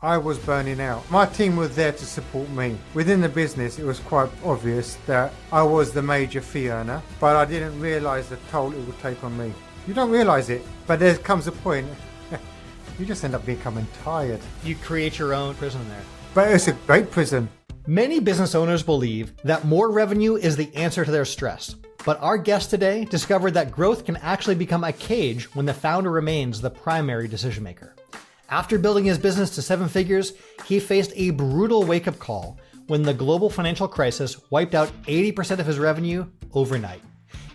I was burning out. My team was there to support me. Within the business, it was quite obvious that I was the major fee earner, but I didn't realise the toll it would take on me. You don't realise it, but there comes a point, you just end up becoming tired. You create your own prison there. But it's a great prison. Many business owners believe that more revenue is the answer to their stress. But our guest today discovered that growth can actually become a cage when the founder remains the primary decision maker. After building his business to 7 figures, he faced a brutal wake-up call when the global financial crisis wiped out 80% of his revenue overnight.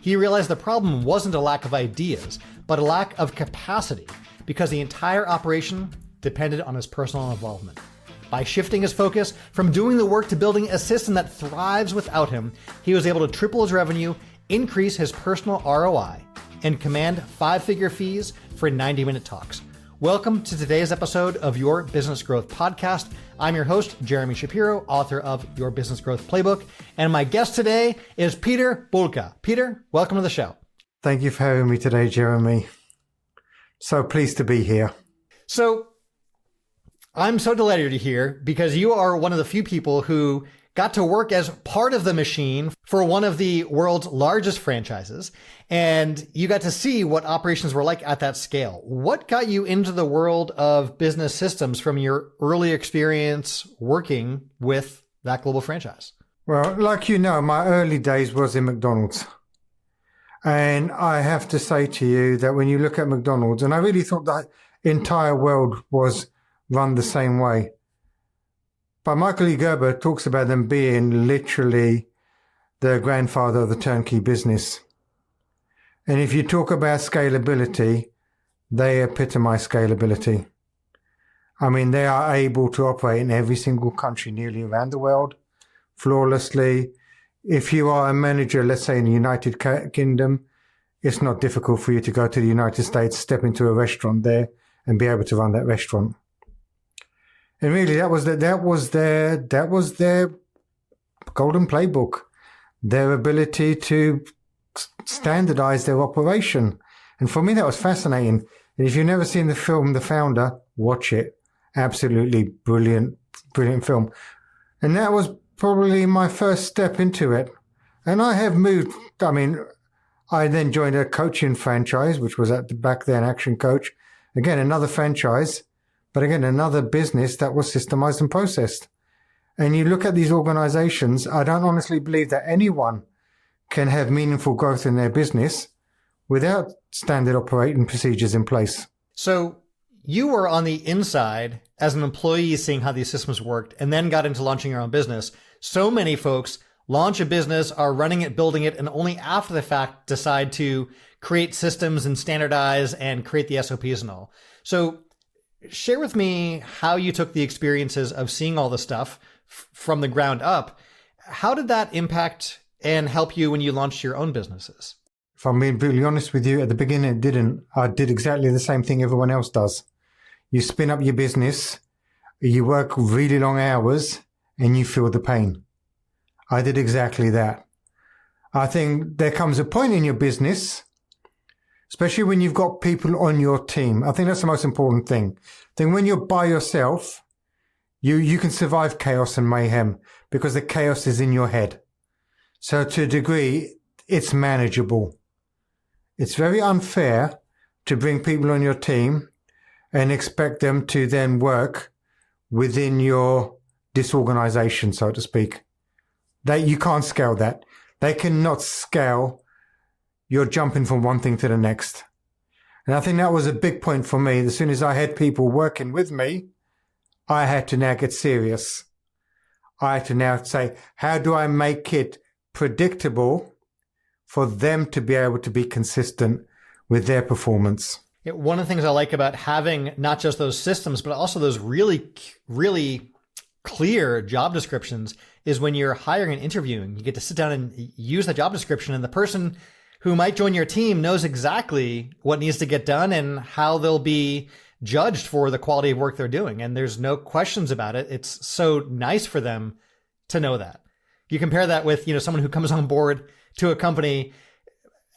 He realized the problem wasn't a lack of ideas, but a lack of capacity, because the entire operation depended on his personal involvement. By shifting his focus from doing the work to building a system that thrives without him, he was able to triple his revenue, increase his personal ROI, and command 5-figure fees for 90-minute talks. Welcome to today's episode of Your Business Growth Podcast. I'm your host, Jeremy Shapiro, author of Your Business Growth Playbook. And my guest today is Peter Boolkah. Peter, welcome to the show. Thank you for having me today, Jeremy. So pleased to be here. So I'm so delighted to hear because you are one of the few people who got to work as part of the machine for one of the world's largest franchises. And you got to see what operations were like at that scale. What got you into the world of business systems from your early experience working with that global franchise? Well, like you know, my early days was in McDonald's. And I have to say to you that when you look at McDonald's, and I really thought that entire world was run the same way. But Michael E. Gerber talks about them being literally the grandfather of the turnkey business. And if you talk about scalability, they epitomize scalability. I mean, they are able to operate in every single country nearly around the world flawlessly. If you are a manager, let's say in the United Kingdom, it's not difficult for you to go to the United States, step into a restaurant there and be able to run that restaurant. And really, that was their golden playbook, their ability to standardize their operation. And for me, that was fascinating. And if you've never seen the film The Founder, watch it. Absolutely brilliant film. And that was probably my first step into it. And I have moved. I mean, I then joined a coaching franchise, which was back then Action Coach. Again, another franchise. But again, another business that was systemized and processed. And you look at these organizations, I don't honestly believe that anyone can have meaningful growth in their business without standard operating procedures in place. So you were on the inside as an employee seeing how these systems worked and then got into launching your own business. So many folks launch a business, are running it, building it, and only after the fact decide to create systems and standardize and create the SOPs and all. So share with me how you took the experiences of seeing all the stuff from the ground up. How did that impact and help you when you launched your own businesses? If I'm being brutally honest with you, at the beginning it didn't. I did exactly the same thing everyone else does. You spin up your business, you work really long hours, and you feel the pain. I did exactly that. I think there comes a point in your business, especially when you've got people on your team. I think that's the most important thing. Then when you're by yourself, you can survive chaos and mayhem because the chaos is in your head. So to a degree, it's manageable. It's very unfair to bring people on your team and expect them to then work within your disorganization, so to speak. You can't scale that. They cannot scale. You're jumping from one thing to the next. And I think that was a big point for me. As soon as I had people working with me, I had to now get serious. I had to now say, how do I make it predictable for them to be able to be consistent with their performance? One of the things I like about having not just those systems, but also those really, really clear job descriptions is when you're hiring and interviewing, you get to sit down and use the job description, and the person who might join your team knows exactly what needs to get done and how they'll be judged for the quality of work they're doing. And there's no questions about it. It's so nice for them to know that. You compare that with, someone who comes on board to a company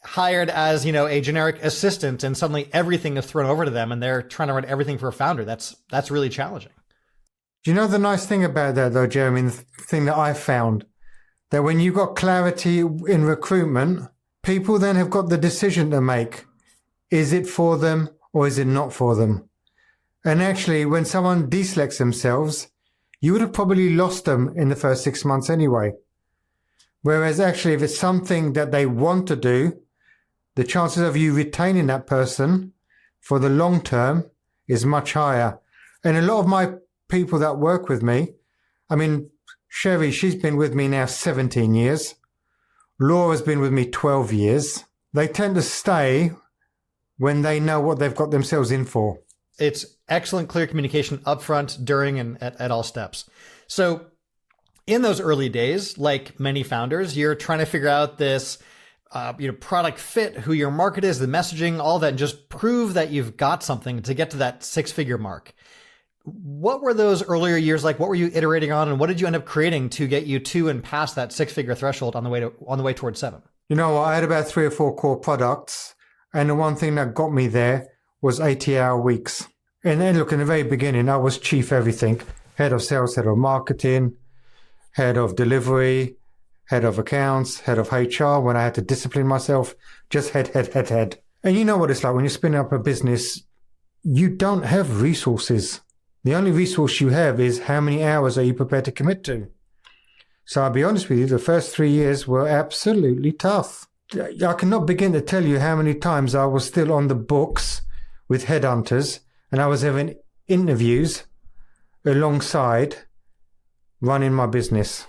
hired as, a generic assistant, and suddenly everything is thrown over to them and they're trying to run everything for a founder. That's really challenging. Do you know the nice thing about that though, Jeremy, the thing that I found? That when you've got clarity in recruitment, people then have got the decision to make. Is it for them or is it not for them? And actually, when someone deselects themselves, you would have probably lost them in the first 6 months anyway. Whereas actually, if it's something that they want to do, the chances of you retaining that person for the long term is much higher. And a lot of my people that work with me, I mean, Sherry, she's been with me now 17 years. Laura's been with me 12 years. They tend to stay when they know what they've got themselves in for. It's excellent, clear communication upfront, during, and at all steps. So in those early days, like many founders, you're trying to figure out this product fit, who your market is, the messaging, all that, and just prove that you've got something to get to that 6-figure mark. What were those earlier years like? What were you iterating on, and what did you end up creating to get you to and past that 6-figure threshold on the way towards 7? You know, I had about 3 or 4 core products, and the one thing that got me there was 80-hour weeks. And then look, in the very beginning, I was chief everything: head of sales, head of marketing, head of delivery, head of accounts, head of HR. When I had to discipline myself, just head. And you know what it's like when you're spinning up a business, you don't have resources. The only resource you have is how many hours are you prepared to commit to. So I'll be honest with you, the first 3 years were absolutely tough. I cannot begin to tell you how many times I was still on the books with headhunters and I was having interviews alongside running my business.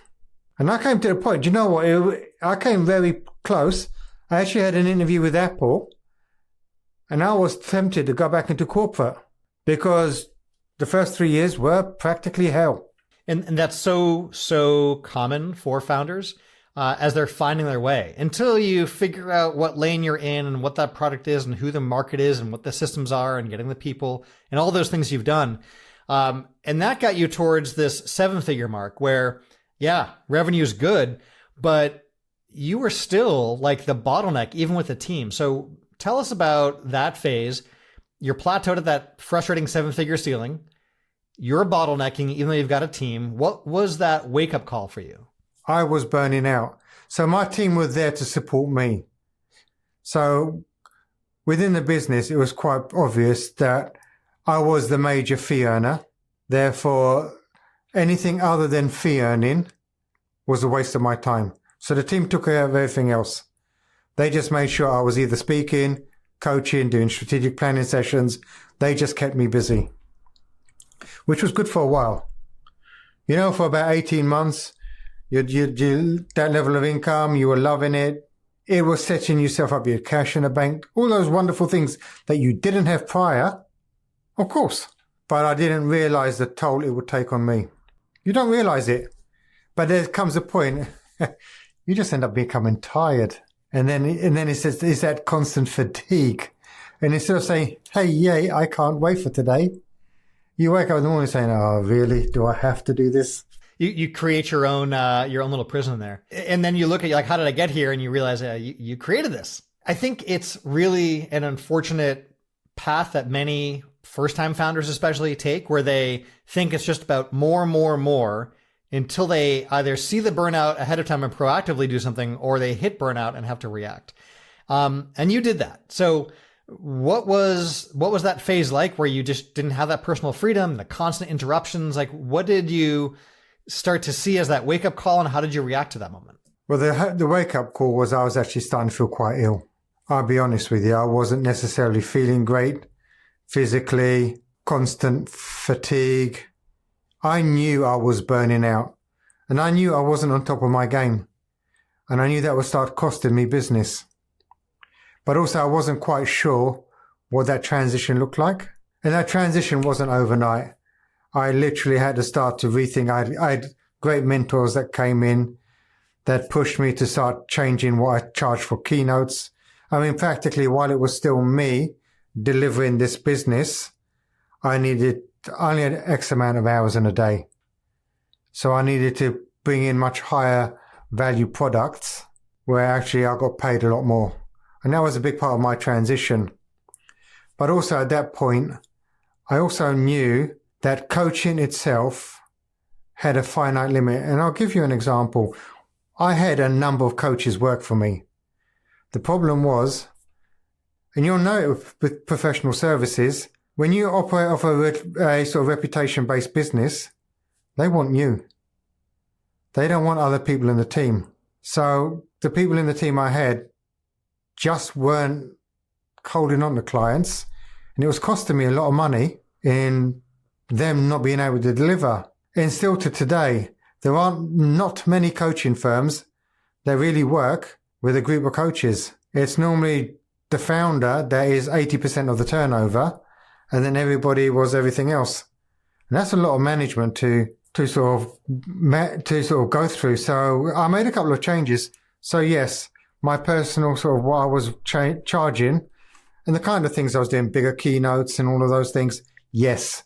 And I came to the point, you know what, I came very close. I actually had an interview with Apple and I was tempted to go back into corporate because the first 3 years were practically hell. And that's so common for founders as they're finding their way. Until you figure out what lane you're in and what that product is and who the market is and what the systems are and getting the people and all those things you've done. And that got you towards this 7-figure mark where, yeah, revenue is good, but you were still like the bottleneck, even with the team. So tell us about that phase. You're plateaued at that frustrating 7-figure ceiling. You're bottlenecking, even though you've got a team. What was that wake-up call for you? I was burning out. So my team was there to support me. So within the business, it was quite obvious that I was the major fee earner. Therefore, anything other than fee earning was a waste of my time. So the team took care of everything else. They just made sure I was either speaking, coaching, doing strategic planning sessions. They just kept me busy, which was good for a while. You know, for about 18 months, you that level of income, you were loving it. It was setting yourself up, you had cash in the bank, all those wonderful things that you didn't have prior, of course. But I didn't realize the toll it would take on me. You don't realize it. But there comes a point, you just end up becoming tired. And then it says, it's that constant fatigue. And instead of saying, hey, yay, I can't wait for today, you wake up in the morning saying, oh, really? Do I have to do this? You create your own little prison there. And then you look at, like, how did I get here? And you realize you created this. I think it's really an unfortunate path that many first-time founders especially take, where they think it's just about more until they either see the burnout ahead of time and proactively do something, or they hit burnout and have to react. And you did that. So what was that phase like where you just didn't have that personal freedom, the constant interruptions? Like, what did you start to see as that wake-up call, and how did you react to that moment? Well, the wake-up call was I was actually starting to feel quite ill. I'll be honest with you. I wasn't necessarily feeling great physically, constant fatigue. I knew I was burning out, and I knew I wasn't on top of my game, and I knew that would start costing me business. But also I wasn't quite sure what that transition looked like. And that transition wasn't overnight. I literally had to start to rethink. I had great mentors that came in that pushed me to start changing what I charged for keynotes. I mean, practically while it was still me delivering this business, I only had X amount of hours in a day. So I needed to bring in much higher value products where actually I got paid a lot more. And that was a big part of my transition. But also at that point, I also knew that coaching itself had a finite limit. And I'll give you an example. I had a number of coaches work for me. The problem was, and you'll know it with professional services, when you operate off a sort of reputation-based business, they want you. They don't want other people in the team. So the people in the team I had just weren't holding on to clients, and it was costing me a lot of money in them not being able to deliver. And still to today, there aren't not many coaching firms that really work with a group of coaches. It's normally the founder that is 80% of the turnover, and then everybody was everything else. And that's a lot of management to sort of go through. So I made a couple of changes. So yes, my personal sort of what I was charging and the kind of things I was doing, bigger keynotes and all of those things. Yes,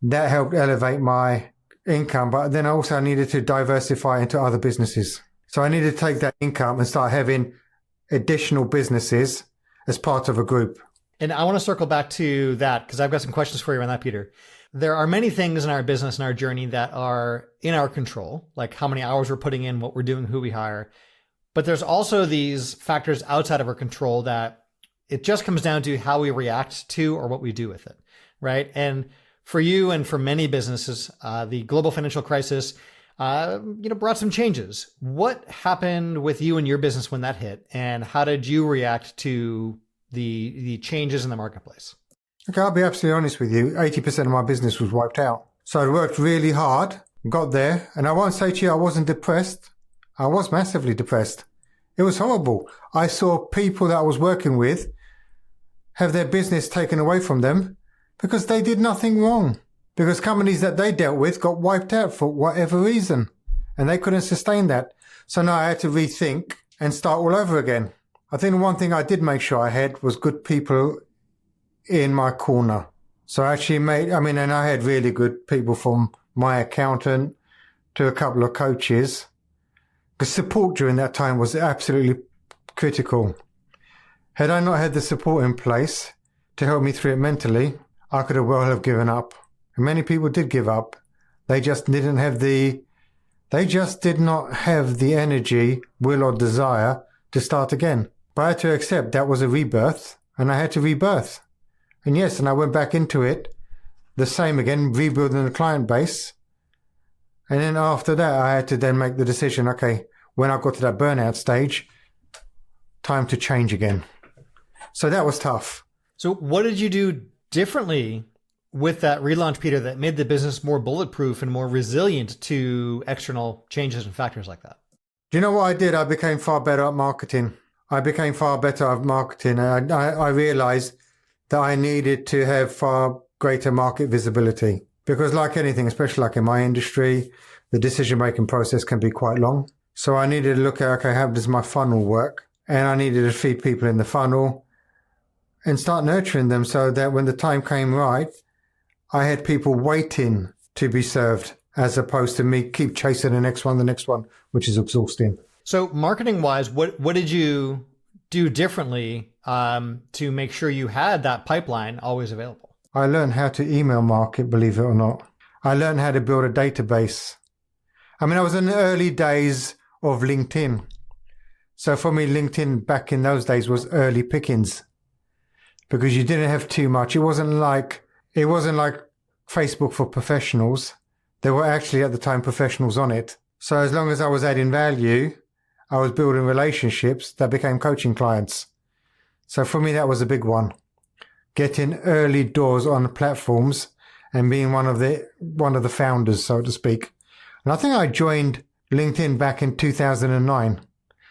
that helped elevate my income. But then I also needed to diversify into other businesses. So I needed to take that income and start having additional businesses as part of a group. And I want to circle back to that because I've got some questions for you on that, Peter. There are many things in our business and our journey that are in our control, like how many hours we're putting in, what we're doing, who we hire. But there's also these factors outside of our control that it just comes down to how we react to or what we do with it, right? And for you and for many businesses, the global financial crisis, brought some changes. What happened with you and your business when that hit, and how did you react to the changes in the marketplace? Okay, I'll be absolutely honest with you. 80% of my business was wiped out. So I worked really hard, got there, and I won't say to you I wasn't depressed. I was massively depressed. It was horrible. I saw people that I was working with have their business taken away from them because they did nothing wrong. Because companies that they dealt with got wiped out for whatever reason, and they couldn't sustain that. So now I had to rethink and start all over again. I think the one thing I did make sure I had was good people in my corner. So I actually and I had really good people from my accountant to a couple of coaches. The support during that time was absolutely critical. Had I not had the support in place to help me through it mentally, I could have given up. And many people did give up. They just did not have the energy, will or desire to start again. But I had to accept that was a rebirth, and I had to rebirth. And yes, and I went back into it the same again, rebuilding the client base. And then after that, I had to then make the decision, okay, when I got to that burnout stage, time to change again. So that was tough. So what did you do differently with that relaunch, Peter, that made the business more bulletproof and more resilient to external changes and factors like that? Do you know what I did? I became far better at marketing. I realized that I needed to have far greater market visibility because like anything, especially like in my industry, the decision-making process can be quite long. So I needed to look at, okay, how does my funnel work? And I needed to feed people in the funnel and start nurturing them so that when the time came right, I had people waiting to be served as opposed to me keep chasing the next one, which is exhausting. So marketing-wise, what did you do differently to make sure you had that pipeline always available? I learned how to email market, believe it or not. I learned how to build a database. I was in the early days of LinkedIn. So for me, LinkedIn back in those days was early pickings because you didn't have too much. It wasn't like Facebook for professionals. There were actually at the time professionals on it. So as long as I was adding value, I was building relationships that became coaching clients. So for me, that was a big one. Getting early doors on platforms and being one of the founders, so to speak. And I think I joined LinkedIn back in 2009.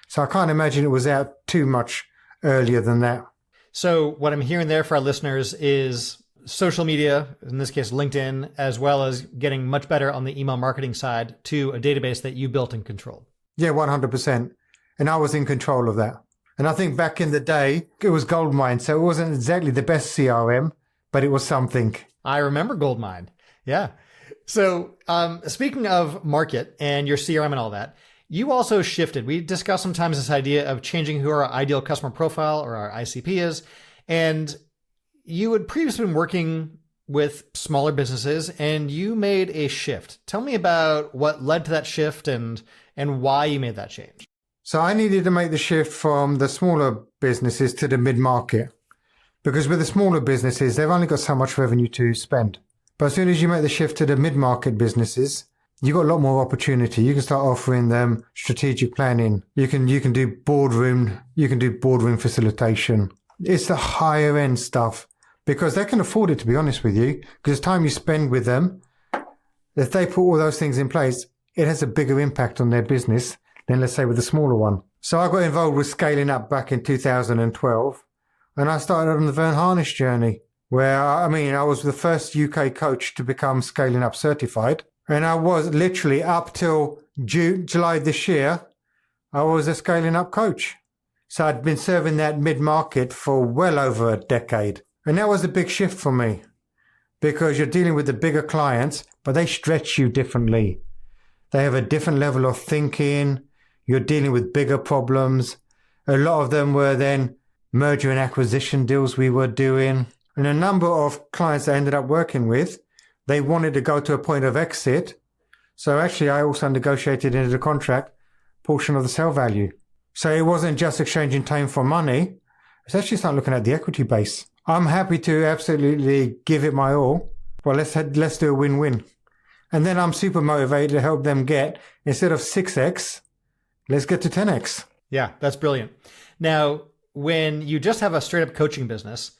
So I can't imagine it was out too much earlier than that. So what I'm hearing there for our listeners is social media, in this case, LinkedIn, as well as getting much better on the email marketing side to a database that you built and controlled. Yeah, 100%. And I was in control of that. And I think back in the day, it was Goldmine. So it wasn't exactly the best CRM, but it was something. I remember Goldmine. Yeah. So speaking of market and your CRM and all that, you also shifted. We discussed sometimes this idea of changing who our ideal customer profile or our ICP is. And you had previously been working with smaller businesses and you made a shift. Tell me about what led to that shift and why you made that change. So I needed to make the shift from the smaller businesses to the mid-market, because with the smaller businesses, they've only got so much revenue to spend. But as soon as you make the shift to the mid-market businesses, you've got a lot more opportunity. You can start offering them strategic planning. You can do boardroom facilitation. It's the higher end stuff because they can afford it, to be honest with you, because the time you spend with them, if they put all those things in place, it has a bigger impact on their business than, let's say, with a smaller one. So I got involved with scaling up back in 2012, and I started on the Vern Harnish journey, where, I was the first UK coach to become scaling up certified. And I was literally up till July this year, I was a scaling up coach. So I'd been serving that mid-market for well over a decade. And that was a big shift for me, because you're dealing with the bigger clients, but they stretch you differently. They have a different level of thinking. You're dealing with bigger problems. A lot of them were then merger and acquisition deals we were doing. And a number of clients I ended up working with, they wanted to go to a point of exit. So actually, I also negotiated into the contract portion of the sale value. So it wasn't just exchanging time for money. It's actually starting looking at the equity base. I'm happy to absolutely give it my all. Well, let's do a win-win. And then I'm super motivated to help them get, instead of 6x, let's get to 10x. Yeah, that's brilliant. Now, when you just have a straight up coaching business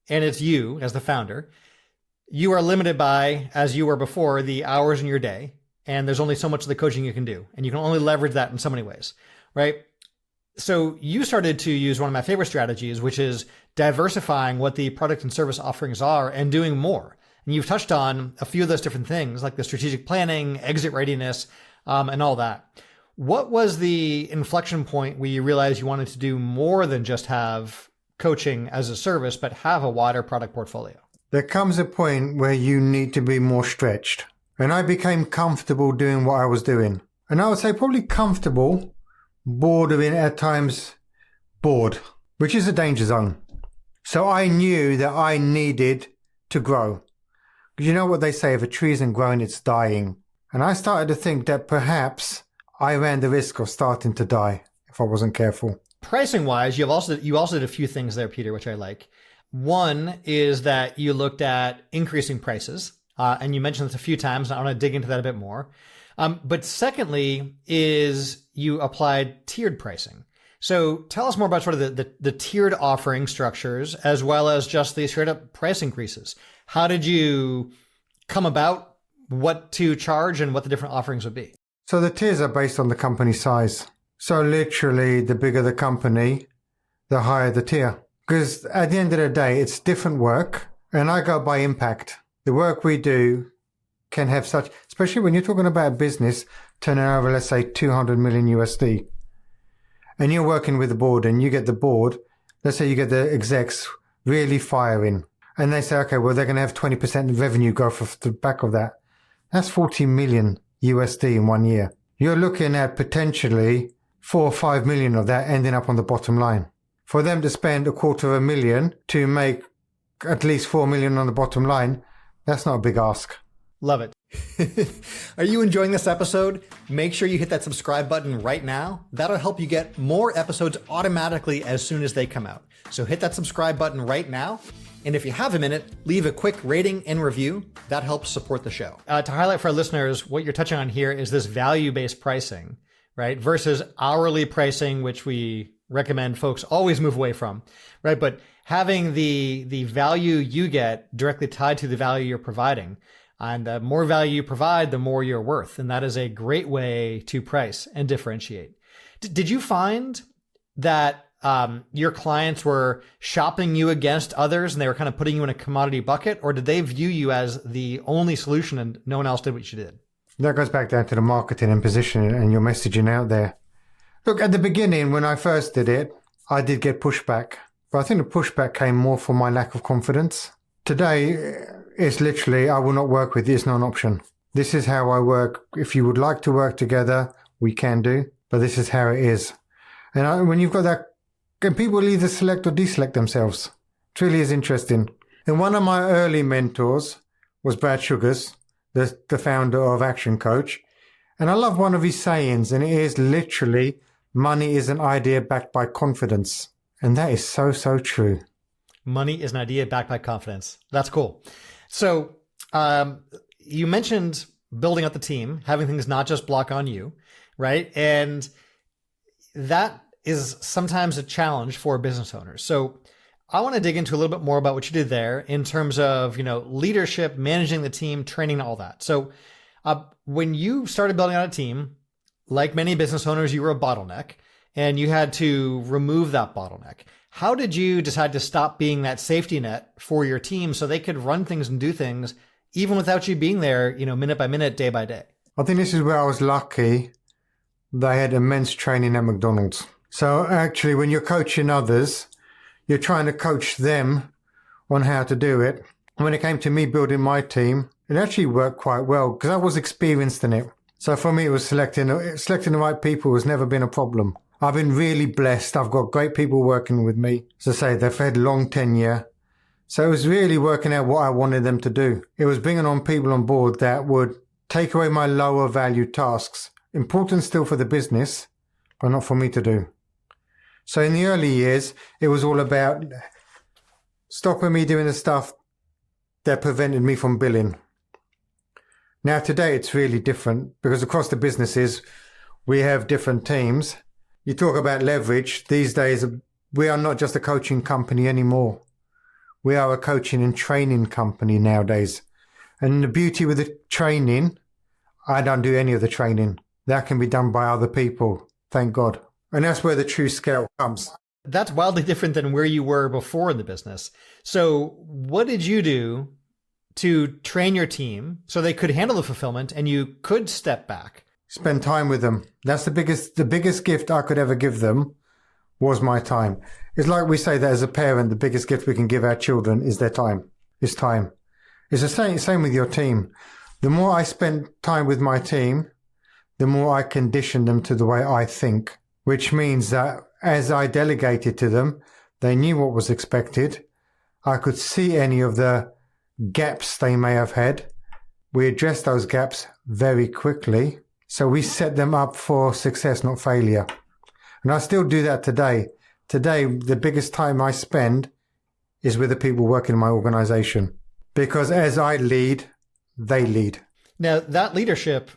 and it's you as the founder, you are limited by, as you were before, the hours in your day. And there's only so much of the coaching you can do. And you can only leverage that in so many ways, right? So you started to use one of my favorite strategies, which is diversifying what the product and service offerings are and doing more. And you've touched on a few of those different things, like the strategic planning, exit readiness, and all that. What was the inflection point where you realized you wanted to do more than just have coaching as a service, but have a wider product portfolio? There comes a point where you need to be more stretched. And I became comfortable doing what I was doing. And I would say probably comfortable, bordering at times bored, which is a danger zone. So I knew that I needed to grow. Because you know what they say, if a tree isn't growing, it's dying. And I started to think that perhaps I ran the risk of starting to die if I wasn't careful. Pricing wise, you also did a few things there, Peter, which I like. One is that you looked at increasing prices, and you mentioned this a few times, and I want to dig into that a bit more. But secondly is you applied tiered pricing. So tell us more about sort of the tiered offering structures, as well as just the straight up price increases. How did you come about what to charge and what the different offerings would be? So the tiers are based on the company size. So literally, the bigger the company, the higher the tier. Because at the end of the day, it's different work, and I go by impact. The work we do can have such, especially when you're talking about a business turning over, let's say, 200 million USD, and you're working with the board, and you get the board, let's say you get the execs really firing, and they say, okay, well, they're going to have 20% revenue growth off the back of that. That's 40 million USD in 1 year. You're looking at potentially 4 or 5 million of that ending up on the bottom line. For them to spend $250,000 to make at least 4 million on the bottom line, that's not a big ask. Love it. Are you enjoying this episode? Make sure you hit that subscribe button right now. That'll help you get more episodes automatically as soon as they come out. So hit that subscribe button right now. And if you have a minute, leave a quick rating and review. That helps support the show. To highlight for our listeners, what you're touching on here is this value-based pricing, right? Versus hourly pricing, which we recommend folks always move away from, right? But having the value you get directly tied to the value you're providing. And the more value you provide, the more you're worth. And that is a great way to price and differentiate. Did you find that your clients were shopping you against others and they were kind of putting you in a commodity bucket? Or did they view you as the only solution and no one else did what you did? That goes back down to the marketing and positioning and your messaging out there. Look, at the beginning, when I first did it, I did get pushback. But I think the pushback came more from my lack of confidence. Today, it's literally, I will not work with you. It's not an option. This is how I work. If you would like to work together, we can do. But this is how it is. And when you've got that, and people will either select or deselect themselves. It really is interesting. And one of my early mentors was Brad Sugars, the founder of Action Coach. And I love one of his sayings, and it is literally, money is an idea backed by confidence. And that is so, so true. Money is an idea backed by confidence. That's cool. So you mentioned building up the team, having things not just block on you, right? And that is sometimes a challenge for business owners. So I want to dig into a little bit more about what you did there in terms of, leadership, managing the team, training, all that. So when you started building out a team, like many business owners, you were a bottleneck and you had to remove that bottleneck. How did you decide to stop being that safety net for your team so they could run things and do things even without you being there, minute by minute, day by day? I think this is where I was lucky. They had immense training at McDonald's. So actually, when you're coaching others, you're trying to coach them on how to do it. When it came to me building my team, it actually worked quite well because I was experienced in it. So for me, it was selecting the right people has never been a problem. I've been really blessed. I've got great people working with me. As I say, they've had long tenure. So it was really working out what I wanted them to do. It was bringing on people on board that would take away my lower value tasks. Important still for the business, but not for me to do. So in the early years, it was all about stopping me doing the stuff that prevented me from billing. Now today, it's really different because across the businesses, we have different teams. You talk about leverage. These days, we are not just a coaching company anymore. We are a coaching and training company nowadays. And the beauty with the training, I don't do any of the training. That can be done by other people. Thank God. And that's where the true scale comes. That's wildly different than where you were before in the business. So what did you do to train your team so they could handle the fulfillment and you could step back? Spend time with them. That's the biggest gift I could ever give them was my time. It's like we say that as a parent, the biggest gift we can give our children is their time. It's time. It's the same with your team. The more I spend time with my team, the more I condition them to the way I think, which means that as I delegated to them, they knew what was expected. I could see any of the gaps they may have had. We addressed those gaps very quickly. So we set them up for success, not failure. And I still do that today. Today, the biggest time I spend is with the people working in my organization. Because as I lead, they lead. Now, that leadership,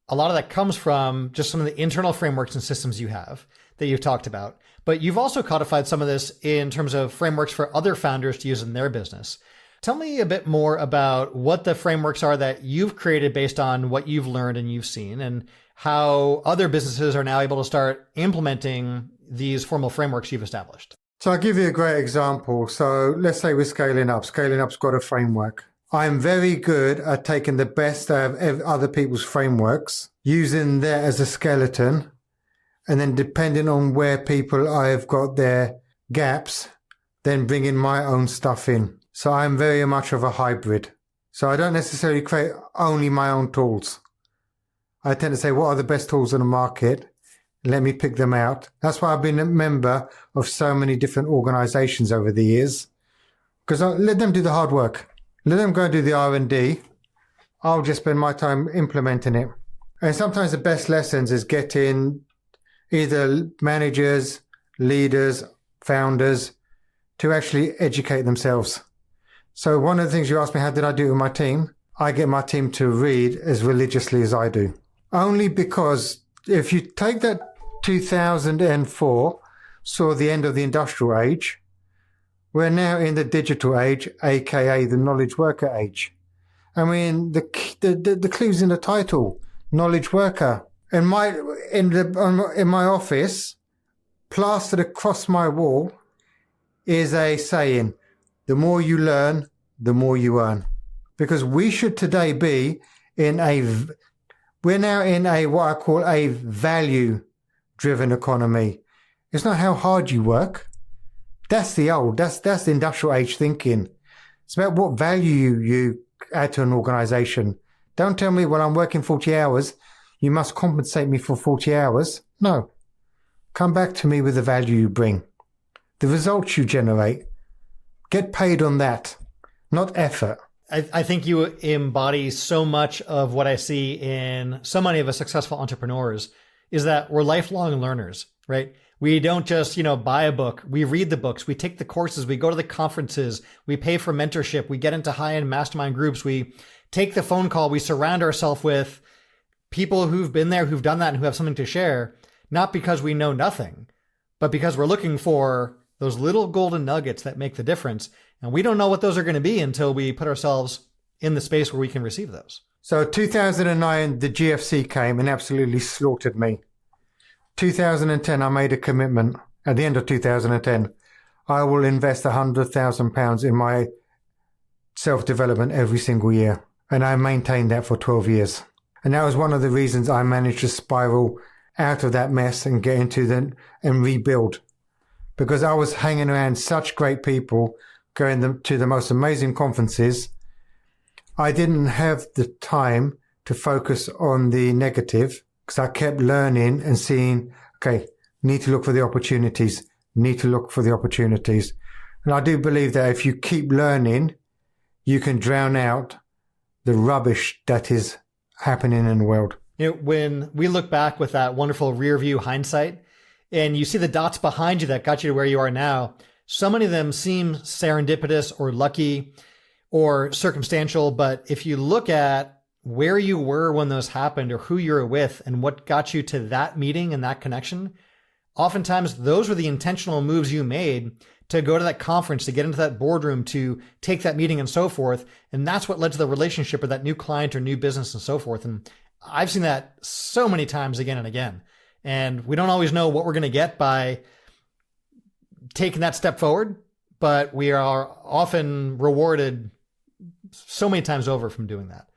a lot of that comes from just some of the internal frameworks and systems you have that you've talked about. But you've also codified some of this in terms of frameworks for other founders to use in their business. Tell me a bit more about what the frameworks are that you've created based on what you've learned and you've seen, and how other businesses are now able to start implementing these formal frameworks you've established. So I'll give you a great example. So let's say we're scaling up. Scaling up's got a framework. I'm very good at taking the best out of other people's frameworks, using that as a skeleton, and then depending on where people I've got their gaps, then bringing my own stuff in. So I'm very much of a hybrid. So I don't necessarily create only my own tools. I tend to say, what are the best tools in the market? Let me pick them out. That's why I've been a member of so many different organizations over the years, because I let them do the hard work. Let them go and do the R&D. I'll just spend my time implementing it. And sometimes the best lessons is getting either managers, leaders, founders to actually educate themselves. So one of the things you asked me, how did I do it with my team? I get my team to read as religiously as I do. Only because if you take that 2004, saw the end of the industrial age, we're now in the digital age, aka the knowledge worker age. I mean, the clue's in the title, knowledge worker. In my office, plastered across my wall, is a saying: the more you learn, the more you earn. Because we should today be we're now in what I call a value-driven economy. It's not how hard you work. That's the industrial age thinking. It's about what value you add to an organization. Don't tell me, well, I'm working 40 hours. You must compensate me for 40 hours. No. Come back to me with the value you bring, the results you generate. Get paid on that. not effort. I think you embody so much of what I see in so many of us successful entrepreneurs is that we're lifelong learners, right? We don't just, buy a book. We read the books. We take the courses. We go to the conferences. We pay for mentorship. We get into high-end mastermind groups. We take the phone call. We surround ourselves with people who've been there, who've done that, and who have something to share, not because we know nothing, but because we're looking for those little golden nuggets that make the difference. And we don't know what those are going to be until we put ourselves in the space where we can receive those. So 2009, the GFC came and absolutely slaughtered me. 2010, I made a commitment. At the end of 2010, I will invest £100,000 in my self-development every single year. And I maintained that for 12 years. And that was one of the reasons I managed to spiral out of that mess and get into and rebuild. Because I was hanging around such great people, going to the most amazing conferences. I didn't have the time to focus on the negative because I kept learning and seeing, okay, need to look for the opportunities, need to look for the opportunities. And I do believe that if you keep learning, you can drown out the rubbish that is happening in the world. When we look back with that wonderful rear view hindsight and you see the dots behind you that got you to where you are now, so many of them seem serendipitous or lucky or circumstantial. But if you look at where you were when those happened or who you were with and what got you to that meeting and that connection, oftentimes those were the intentional moves you made to go to that conference, to get into that boardroom, to take that meeting and so forth. And that's what led to the relationship or that new client or new business and so forth. And I've seen that so many times again and again. And we don't always know what we're going to get by taking that step forward, but we are often rewarded so many times over from doing that.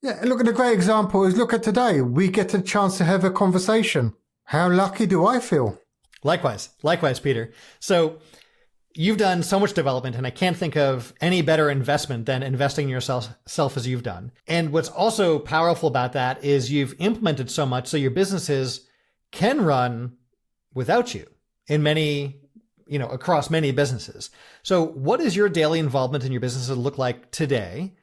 Yeah, look at a great example is look at today. We get a chance to have a conversation. How lucky do I feel? Likewise, Peter. So you've done so much development, and I can't think of any better investment than investing in yourself as you've done. And what's also powerful about that is you've implemented so much so your businesses can run without you in many, across many businesses. So what does your daily involvement in your businesses look like today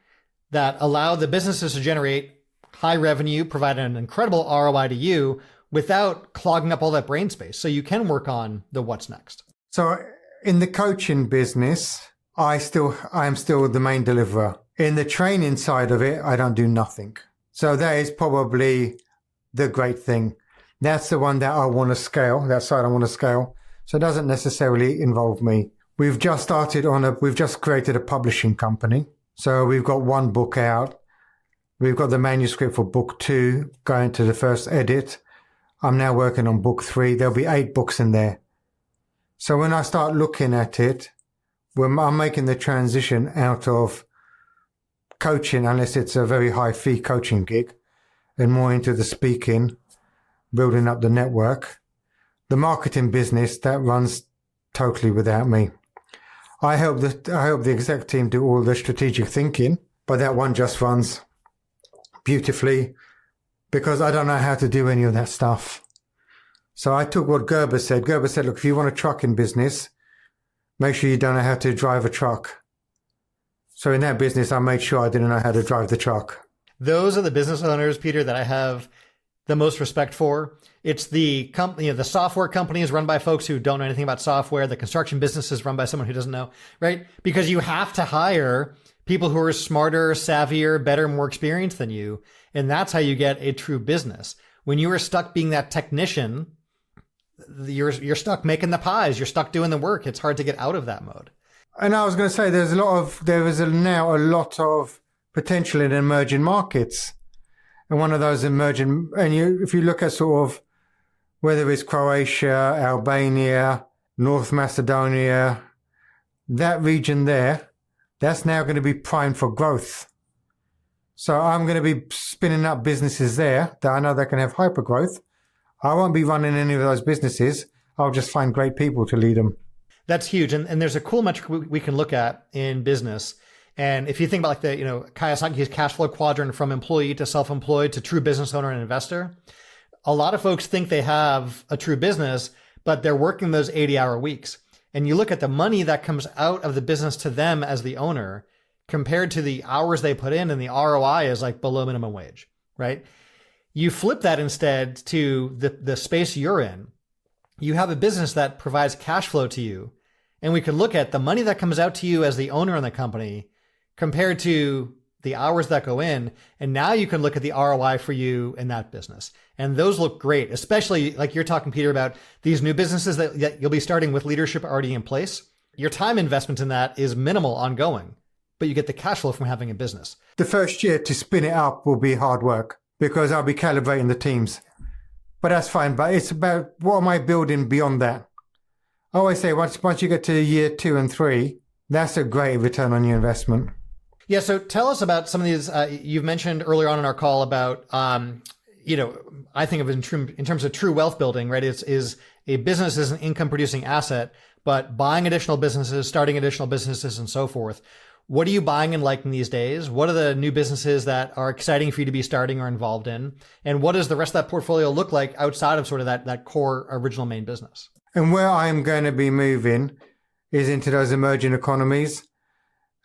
that allow the businesses to generate high revenue, provide an incredible ROI to you without clogging up all that brain space so you can work on the what's next? So in the coaching business, I am still the main deliverer. In the training side of it, I don't do nothing. So that is probably the great thing. That's the one that I want to scale. That side I want to scale. So it doesn't necessarily involve me. We've just created a publishing company. So we've got one book out. We've got the manuscript for book 2 going to the first edit. I'm now working on book 3. There'll be 8 books in there. So when I start looking at it, when I'm making the transition out of coaching, unless it's a very high fee coaching gig, and more into the speaking, building up the network, the marketing business, that runs totally without me. I help the exec team do all the strategic thinking, but that one just runs beautifully because I don't know how to do any of that stuff. So I took what Gerber said. Gerber said, look, if you want a trucking business, make sure you don't know how to drive a truck. So in that business, I made sure I didn't know how to drive the truck. Those are the business owners, Peter, that I have the most respect for. It's the company, the software companies run by folks who don't know anything about software. The construction business is run by someone who doesn't know, right? Because you have to hire people who are smarter, savvier, better, more experienced than you. And that's how you get a true business. When you are stuck being that technician, you're stuck making the pies. You're stuck doing the work. It's hard to get out of that mode. And I was going to say, there is now a lot of potential in emerging markets. And one of those emerging, if you look at sort of whether it's Croatia, Albania, North Macedonia, that region there, that's now going to be primed for growth. So I'm going to be spinning up businesses there that I know that can have hyper growth. I won't be running any of those businesses. I'll just find great people to lead them. That's huge. And there's a cool metric we can look at in business. And if you think about like the, Kiyosaki's cash flow quadrant from employee to self-employed to true business owner and investor, a lot of folks think they have a true business, but they're working those 80-hour weeks. And you look at the money that comes out of the business to them as the owner compared to the hours they put in, and the ROI is like below minimum wage, right? You flip that instead to the space you're in. You have a business that provides cash flow to you, and we could look at the money that comes out to you as the owner in the company compared to the hours that go in. And now you can look at the ROI for you in that business. And those look great, especially like you're talking, Peter, about these new businesses that you'll be starting with leadership already in place. Your time investment in that is minimal ongoing, but you get the cash flow from having a business. The first year to spin it up will be hard work because I'll be calibrating the teams. But that's fine. But it's about what am I building beyond that? I always say once you get to year 2 and 3, that's a great return on your investment. Yeah. So tell us about some of these. You've mentioned earlier on in our call about, I think of it in terms of true wealth building, right? Is a business is an income producing asset, but buying additional businesses, starting additional businesses, and so forth. What are you buying and liking these days? What are the new businesses that are exciting for you to be starting or involved in? And what does the rest of that portfolio look like outside of sort of that core original main business? And where I'm going to be moving is into those emerging economies.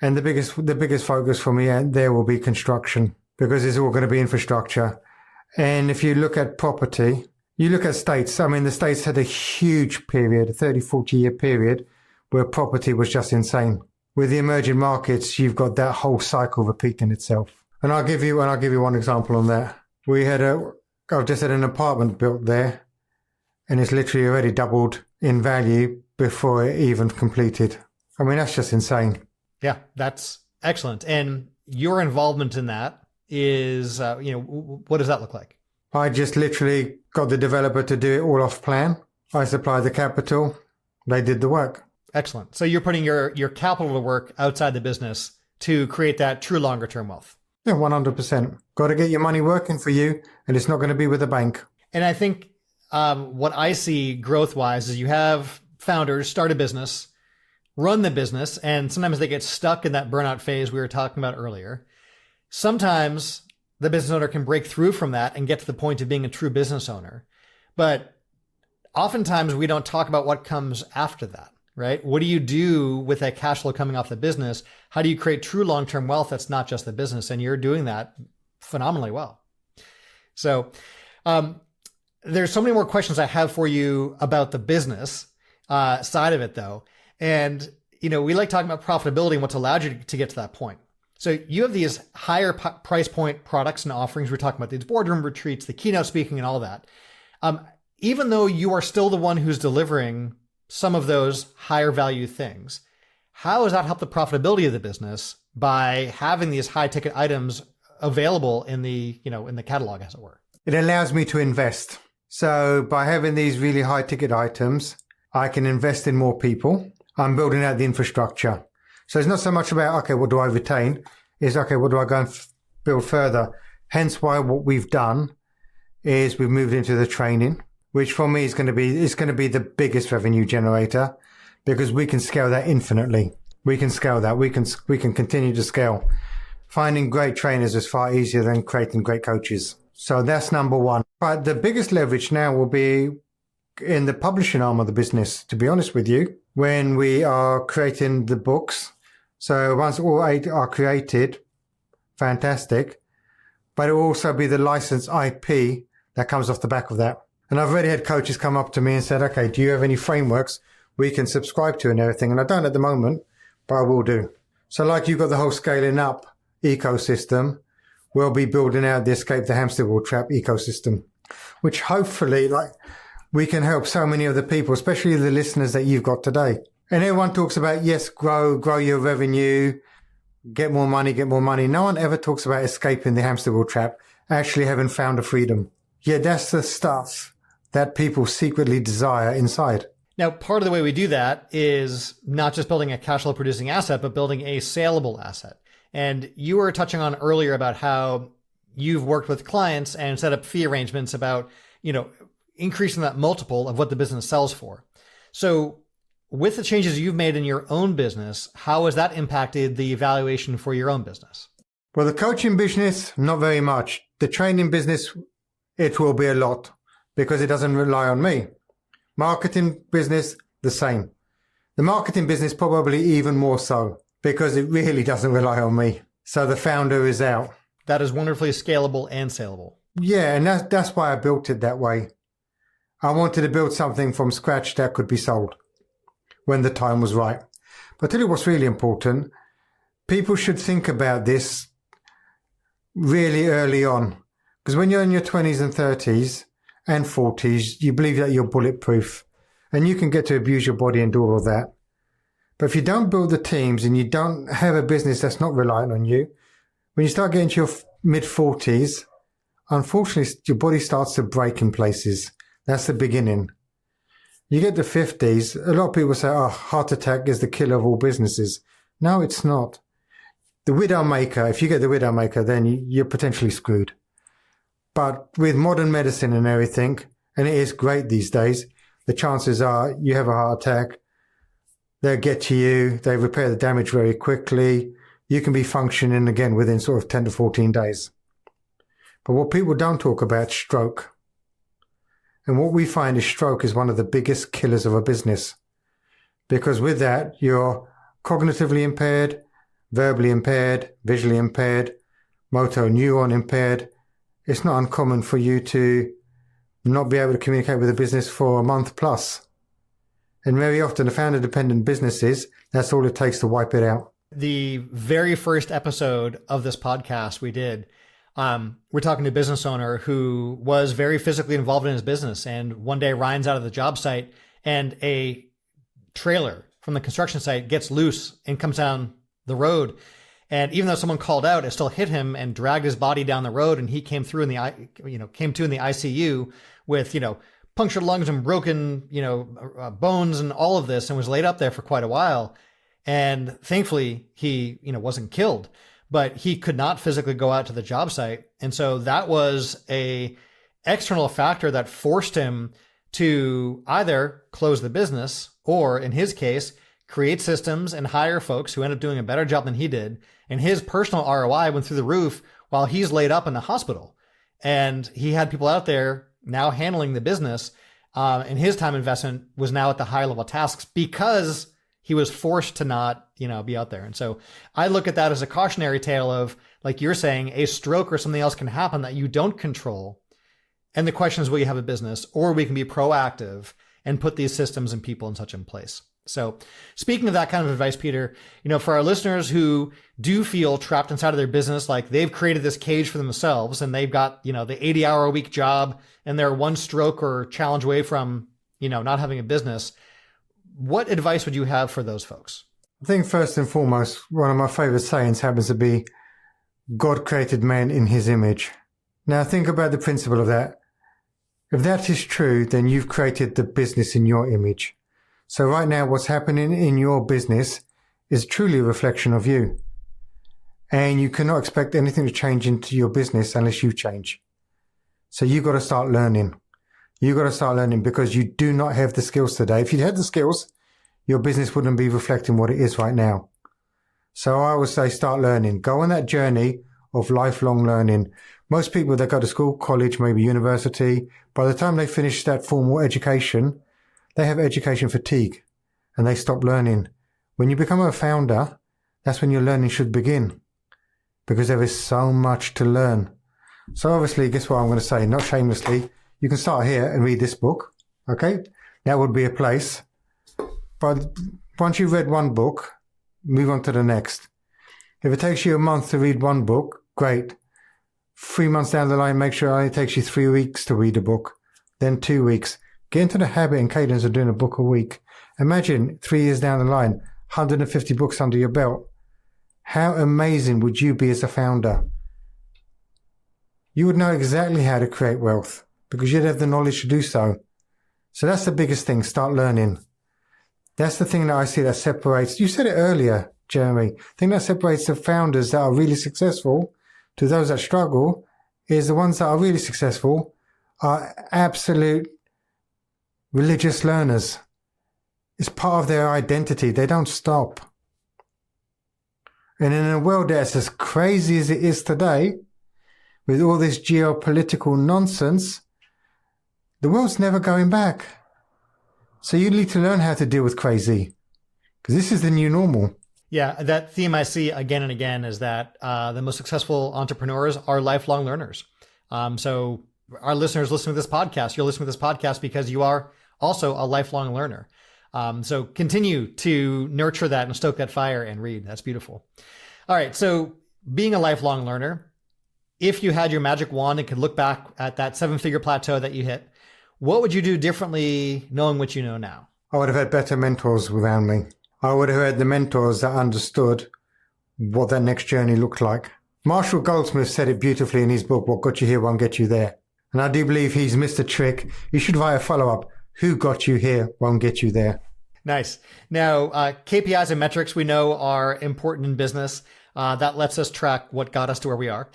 And the biggest focus for me there will be construction, because it's all going to be infrastructure. And if you look at property, you look at states. I mean, the states had a huge period, a 30, 40-year period where property was just insane. With the emerging markets, you've got that whole cycle repeating itself. And I'll give you one example on that. I've just had an apartment built there, and it's literally already doubled in value before it even completed. I mean, that's just insane. Yeah, that's excellent. And your involvement in that is, what does that look like? I just literally got the developer to do it all off plan. I supplied the capital. They did the work. Excellent. So you're putting your capital to work outside the business to create that true longer term wealth. Yeah, 100%. Got to get your money working for you, and it's not going to be with a bank. And I think what I see growth wise is you have founders start a business, run the business, and sometimes they get stuck in that burnout phase we were talking about earlier. Sometimes the business owner can break through from that and get to the point of being a true business owner. But oftentimes we don't talk about what comes after that, right? What do you do with that cash flow coming off the business? How do you create true long-term wealth that's not just the business? And you're doing that phenomenally well. So there's so many more questions I have for you about the business side of it, though. And, we like talking about profitability and what's allowed you to get to that point. So you have these higher price point products and offerings. We're talking about these boardroom retreats, the keynote speaking and all that. Even though you are still the one who's delivering some of those higher value things, how does that help the profitability of the business by having these high ticket items available in the catalog, as it were? It allows me to invest. So by having these really high ticket items, I can invest in more people. I'm building out the infrastructure. So it's not so much about, okay, what do I retain? It's, okay, what do I go and build further? Hence why what we've done is we've moved into the training, which for me is going to be the biggest revenue generator, because we can scale that infinitely. We can scale that. We can continue to scale. Finding great trainers is far easier than creating great coaches. So that's number one. But the biggest leverage now will be in the publishing arm of the business, to be honest with you, when we are creating the books. So once all 8 are created, fantastic. But it will also be the licensed IP that comes off the back of that. And I've already had coaches come up to me and said, okay, do you have any frameworks we can subscribe to and everything? And I don't at the moment, but I will do. So like you've got the whole scaling up ecosystem, we'll be building out the Escape the Hamster Wheel Trap ecosystem, which hopefully we can help so many other people, especially the listeners that you've got today. And everyone talks about, yes, grow your revenue, get more money. No one ever talks about escaping the hamster wheel trap, actually having found a freedom. Yeah, that's the stuff that people secretly desire inside. Now, part of the way we do that is not just building a cash flow producing asset, but building a saleable asset. And you were touching on earlier about how you've worked with clients and set up fee arrangements about, increasing that multiple of what the business sells for. So with the changes you've made in your own business, how has that impacted the valuation for your own business? Well, the coaching business, not very much. The training business, it will be a lot because it doesn't rely on me. Marketing business, the same. The marketing business, probably even more so because it really doesn't rely on me. So the founder is out. That is wonderfully scalable and saleable. Yeah, and that's why I built it that way. I wanted to build something from scratch that could be sold when the time was right. But I'll tell you what's really important. People should think about this really early on. Because when you're in your 20s and 30s and 40s, you believe that you're bulletproof and you can get to abuse your body and do all of that. But if you don't build the teams and you don't have a business that's not reliant on you, when you start getting to your mid-40s, unfortunately, your body starts to break in places. That's the beginning. You get to 50s, a lot of people say, oh, heart attack is the killer of all businesses. No, it's not. The widowmaker, if you get the widowmaker, then you're potentially screwed. But with modern medicine and everything, and it is great these days, the chances are you have a heart attack, they'll get to you, they repair the damage very quickly, you can be functioning again within sort of 10 to 14 days. But what people don't talk about is stroke. And what we find is stroke is one of the biggest killers of a business. Because with that, you're cognitively impaired, verbally impaired, visually impaired, motor neuron impaired. It's not uncommon for you to not be able to communicate with a business for a month plus. And very often the founder-dependent businesses, that's all it takes to wipe it out. The very first episode of this podcast we did, we're talking to a business owner who was very physically involved in his business. And one day Ryan's out of the job site and a trailer from the construction site gets loose and comes down the road. And even though someone called out, it still hit him and dragged his body down the road. And he came through in the ICU with, punctured lungs and broken, bones and all of this, and was laid up there for quite a while. And thankfully he, wasn't killed, but he could not physically go out to the job site. And so that was a external factor that forced him to either close the business or, in his case, create systems and hire folks who end up doing a better job than he did. And his personal ROI went through the roof while he's laid up in the hospital. And he had people out there now handling the business. And his time investment was now at the high level tasks because he was forced to not, be out there. And so I look at that as a cautionary tale of, like you're saying, a stroke or something else can happen that you don't control. And the question is, will you have a business, or we can be proactive and put these systems and people and such in place. So speaking of that kind of advice, Peter, for our listeners who do feel trapped inside of their business, like they've created this cage for themselves and they've got, the 80-hour-a-week job and they're one stroke or challenge away from, not having a business, what advice would you have for those folks? I think first and foremost, one of my favorite sayings happens to be, God created man in his image. Now think about the principle of that. If that is true, then you've created the business in your image. So right now, what's happening in your business is truly a reflection of you. And you cannot expect anything to change into your business unless you change. So you've got to start learning. You've got to start learning because you do not have the skills today. If you had the skills, your business wouldn't be reflecting what it is right now. So I would say start learning. Go on that journey of lifelong learning. Most people that go to school, college, maybe university, by the time they finish that formal education, they have education fatigue and they stop learning. When you become a founder, that's when your learning should begin because there is so much to learn. So obviously, guess what I'm going to say? Not shamelessly, you can start here and read this book. Okay. That would be a place. But once you've read one book, move on to the next. If it takes you a month to read one book, great. 3 months down the line, make sure it only takes you 3 weeks to read a book, then 2 weeks. Get into the habit and cadence of doing a book a week. Imagine 3 years down the line, 150 books under your belt. How amazing would you be as a founder? You would know exactly how to create wealth because you'd have the knowledge to do so. So that's the biggest thing, start learning. That's the thing that I see that separates, you said it earlier, Jeremy, the thing that separates the founders that are really successful to those that struggle is the ones that are really successful are absolute religious learners. It's part of their identity. They don't stop. And in a world that's as crazy as it is today, with all this geopolitical nonsense, the world's never going back. So you need to learn how to deal with crazy, because this is the new normal. Yeah, that theme I see again and again is that the most successful entrepreneurs are lifelong learners. So our listeners listening to this podcast, you're listening to this podcast because you are also a lifelong learner. So continue to nurture that and stoke that fire and read. That's beautiful. All right. So being a lifelong learner, if you had your magic wand and could look back at that 7-figure plateau that you hit, what would you do differently knowing what you know now? I would have had better mentors around me. I would have had the mentors that understood what that next journey looked like. Marshall Goldsmith said it beautifully in his book, What Got You Here Won't Get You There. And I do believe he's missed a trick. You should write a follow-up. Who got you here won't get you there. Nice. Now, KPIs and metrics we know are important in business. That lets us track what got us to where we are.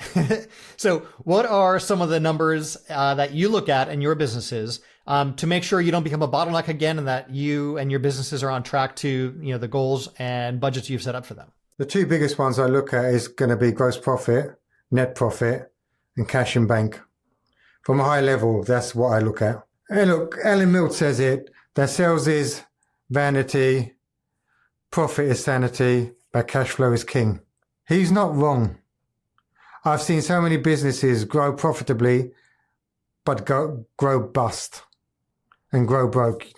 So what are some of the numbers that you look at in your businesses to make sure you don't become a bottleneck again and that you and your businesses are on track to the goals and budgets you've set up for them? The two biggest ones I look at is going to be gross profit, net profit, and cash in bank. From a high level, that's what I look at. And look, Alan Milt says it, that sales is vanity, profit is sanity, but cash flow is king. He's not wrong. I've seen so many businesses grow profitably, but grow bust and grow broke.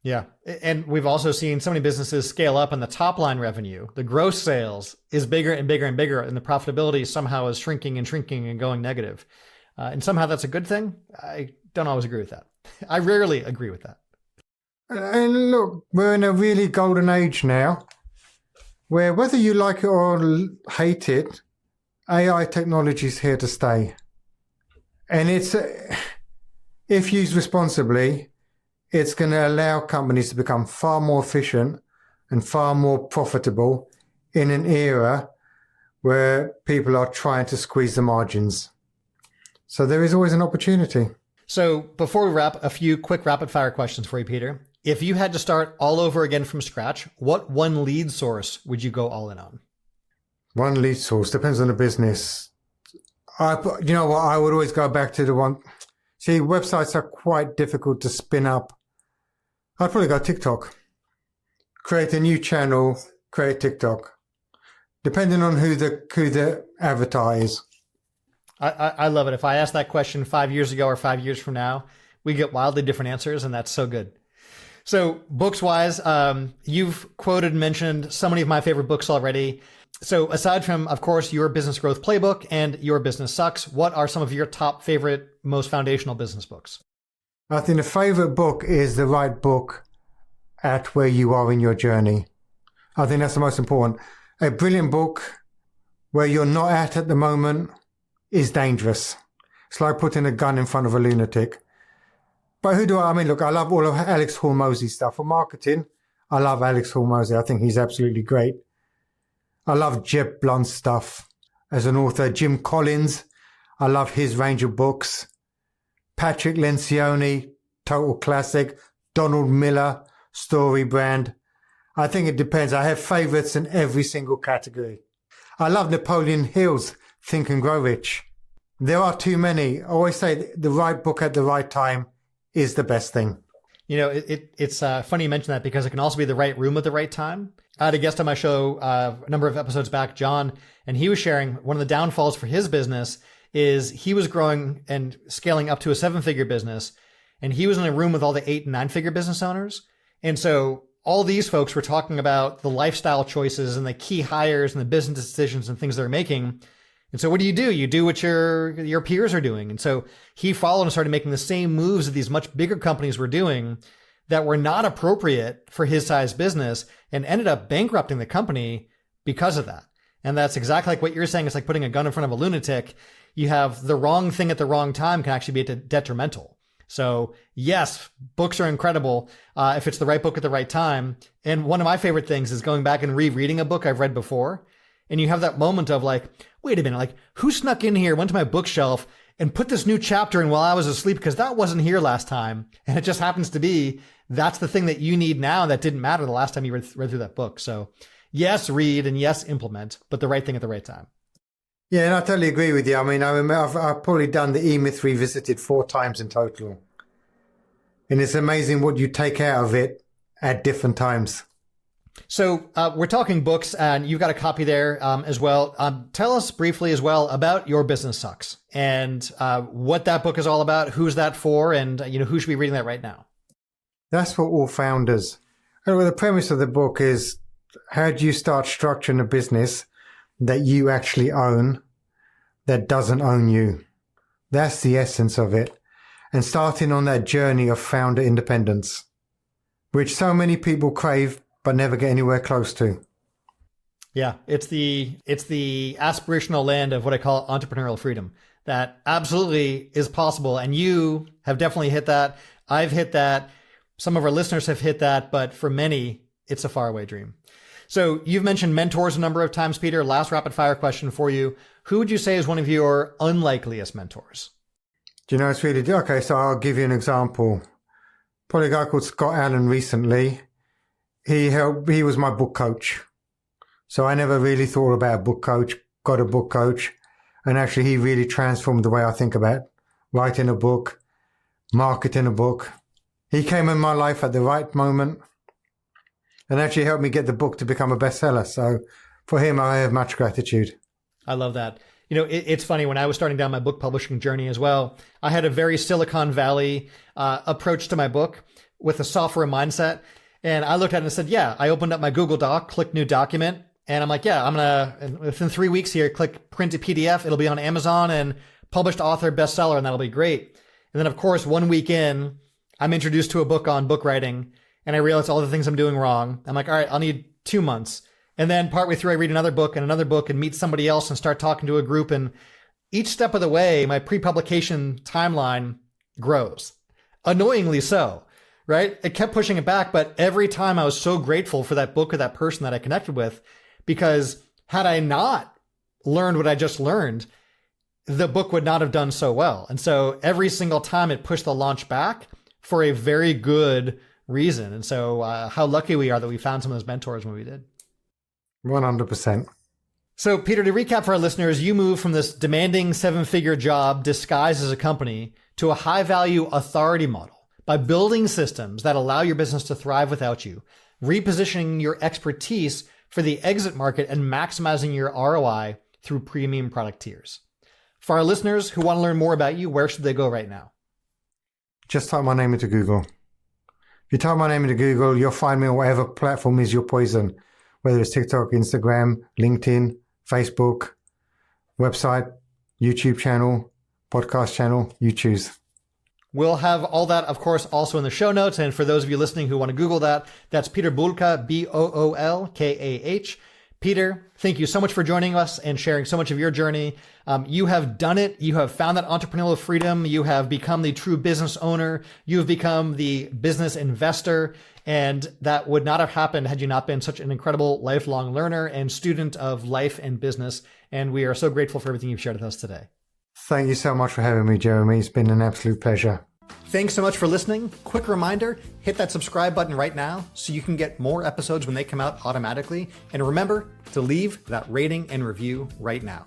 Yeah. And we've also seen so many businesses scale up on the top line revenue. The gross sales is bigger and bigger and bigger, and the profitability somehow is shrinking and shrinking and going negative. And somehow that's a good thing. I don't always agree with that. I rarely agree with that. And look, we're in a really golden age now where whether you like it or hate it, AI technology is here to stay. And it's, if used responsibly, it's going to allow companies to become far more efficient and far more profitable in an era where people are trying to squeeze the margins. So there is always an opportunity. So before we wrap, a few quick rapid fire questions for you, Peter. If you had to start all over again from scratch, what one lead source would you go all in on? One lead source depends on the business. You know what? I would always go back to the one. See, websites are quite difficult to spin up. I'd probably go TikTok. Create a new channel, create TikTok. Depending on who the avatar is. I love it. If I asked that question 5 years ago or 5 years from now, we get wildly different answers, and that's so good. So books-wise, you've quoted and mentioned so many of my favorite books already. So aside from, of course, Your Business Growth Playbook and Your Business Sucks, what are some of your top favorite, most foundational business books? I think the favorite book is The Right Book at Where You Are in Your Journey. I think that's the most important. A brilliant book where you're not at the moment is dangerous. It's like putting a gun in front of a lunatic. But who do I mean, look, I love all of Alex Hormozy's stuff. For marketing, I love Alex Hormozy. I think he's absolutely great. I love Jeb Blunt's stuff as an author. Jim Collins, I love his range of books. Patrick Lencioni, total classic. Donald Miller, Story Brand. I think it depends. I have favorites in every single category. I love Napoleon Hill's Think and Grow Rich. There are too many. I always say the right book at the right time is the best thing. You know, it's funny you mention that because it can also be the right room at the right time. I had a guest on my show a number of episodes back, John, and he was sharing one of the downfalls for his business is he was growing and scaling up to a 7-figure business, and he was in a room with all the 8 and 9-figure business owners. And so all these folks were talking about the lifestyle choices and the key hires and the business decisions and things they're making. And so what do? You do what your peers are doing. And so he followed and started making the same moves that these much bigger companies were doing that were not appropriate for his size business and ended up bankrupting the company because of that. And that's exactly like what you're saying. It's like putting a gun in front of a lunatic. You have the wrong thing at the wrong time can actually be detrimental. So yes, books are incredible if it's the right book at the right time. And one of my favorite things is going back and rereading a book I've read before. And you have that moment of like, wait a minute, like who snuck in here, went to my bookshelf and put this new chapter in while I was asleep because that wasn't here last time. And it just happens to be that's the thing that you need now that didn't matter the last time you read through that book. So yes, read and yes, implement, but the right thing at the right time. Yeah, and I totally agree with you. I mean, I remember I've probably done the E-Myth Revisited 4 times in total. And it's amazing what you take out of it at different times. So we're talking books, and you've got a copy there as well. Tell us briefly as well about Your Business Sucks and what that book is all about, who's that for, and who should be reading that right now. That's for all founders. And the premise of the book is, how do you start structuring a business that you actually own, that doesn't own you? That's the essence of it. And starting on that journey of founder independence, which so many people crave but never get anywhere close to. Yeah, it's the aspirational land of what I call entrepreneurial freedom. That absolutely is possible. And you have definitely hit that. I've hit that. Some of our listeners have hit that, but for many, it's a faraway dream. So you've mentioned mentors a number of times, Peter. Last rapid fire question for you. Who would you say is one of your unlikeliest mentors? Do you know, it's really, okay, so I'll give you an example. Probably a guy called Scott Allen recently. He was my book coach. So I never really thought about a book coach, got a book coach. And actually he really transformed the way I think about writing a book, marketing a book. He came in my life at the right moment and actually helped me get the book to become a bestseller. So for him, I have much gratitude. I love that. It's funny, when I was starting down my book publishing journey as well, I had a very Silicon Valley approach to my book with a software mindset. And I looked at it and said, yeah, I opened up my Google Doc, click new document. And I'm like, yeah, I'm going to, within 3 weeks here, click print a PDF. It'll be on Amazon and published author bestseller. And that'll be great. And then of course, 1 week in, I'm introduced to a book on book writing and I realize all the things I'm doing wrong. I'm like, all right, I'll need 2 months. And then partway through, I read another book and meet somebody else and start talking to a group. And each step of the way, my pre-publication timeline grows. Annoyingly so. Right? It kept pushing it back, but every time I was so grateful for that book or that person that I connected with, because had I not learned what I just learned, the book would not have done so well. And so every single time it pushed the launch back for a very good reason. And so how lucky we are that we found some of those mentors when we did. 100%. So Peter, to recap for our listeners, you moved from this demanding 7-figure job disguised as a company to a high-value authority model by building systems that allow your business to thrive without you, repositioning your expertise for the exit market, and maximizing your ROI through premium product tiers. For our listeners who want to learn more about you, where should they go right now? Just type my name into Google. If you type my name into Google, you'll find me on whatever platform is your poison, whether it's TikTok, Instagram, LinkedIn, Facebook, website, YouTube channel, podcast channel, you choose. We'll have all that, of course, also in the show notes. And for those of you listening who want to Google that, that's Peter Boolkah, Boolkah. Peter, thank you so much for joining us and sharing so much of your journey. You have done it. You have found that entrepreneurial freedom. You have become the true business owner. You have become the business investor. And that would not have happened had you not been such an incredible lifelong learner and student of life and business. And we are so grateful for everything you've shared with us today. Thank you so much for having me, Jeremy. It's been an absolute pleasure. Thanks so much for listening. Quick reminder, hit that subscribe button right now so you can get more episodes when they come out automatically. And remember to leave that rating and review right now.